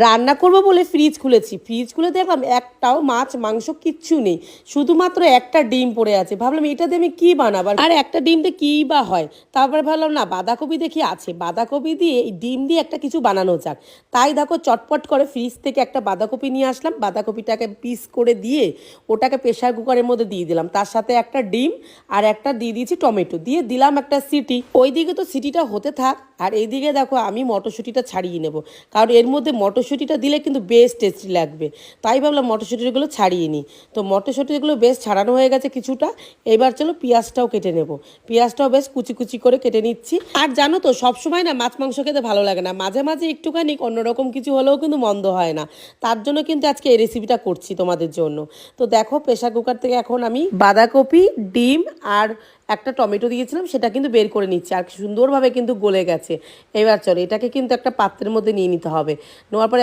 রান্না করব বলে ফ্রিজ খুলেছি, ফ্রিজ খুলে দেখলাম একটাও মাছ মাংস কিচ্ছু নেই, শুধুমাত্র একটা ডিম পড়ে আছে। ভাবলাম এটা দিয়ে আমি কী বানাবো, আর একটা ডিম দিয়ে কী বা হয়। তারপরে ভাবলাম না, বাঁধাকপি দেখি আছে, বাঁধাকপি দিয়ে এই ডিম দিয়ে একটা কিছু বানানো যাক। তাই দেখো চটপট করে ফ্রিজ থেকে একটা বাঁধাকপি নিয়ে আসলাম, বাঁধাকপিটাকে পিস করে দিয়ে ওটাকে প্রেশার কুকারের মধ্যে দিয়ে দিলাম, তার সাথে একটা ডিম আর একটা দিয়ে দিয়েছি টমেটো, দিয়ে দিলাম একটা সিটি। ওইদিকে তো সিটিটা হতে থাক, আর এইদিকে দেখো আমি মটরশুঁটিটা ছাড়িয়ে নেব, কারণ এর মধ্যে মটরশুঁটিটা দিলে কিন্তু বেশ টেস্টি লাগবে। তাই ভাবলাম মটরশুঁটিগুলো ছাড়িয়ে নিই। তো মটরশুঁটিগুলো বেশ ছাড়ানো হয়ে গেছে কিছুটা। এবার চলো পেঁয়াজটাও কেটে নেব। পেঁয়াজটাও বেশ কুচি কুচি করে কেটে নিচ্ছি। আর জানো তো সবসময় না মাছ মাংস খেতে ভালো লাগে না, মাঝে মাঝে একটুখানি অন্যরকম কিছু হলেও কিন্তু মন্দ হয় না। তার জন্য কিন্তু আজকে এই রেসিপিটা করছি তোমাদের জন্য। তো দেখো প্রেশার কুকার থেকে এখন আমি বাঁধাকপি, ডিম আর একটা টমেটো দিয়েছিলাম সেটা কিন্তু বের করে নিচ্ছি, আর সুন্দরভাবে কিন্তু গলে গেছে। এবার চলো এটাকে কিন্তু একটা পাত্রের মধ্যে নিয়ে নিতে হবে। নেওয়ার পরে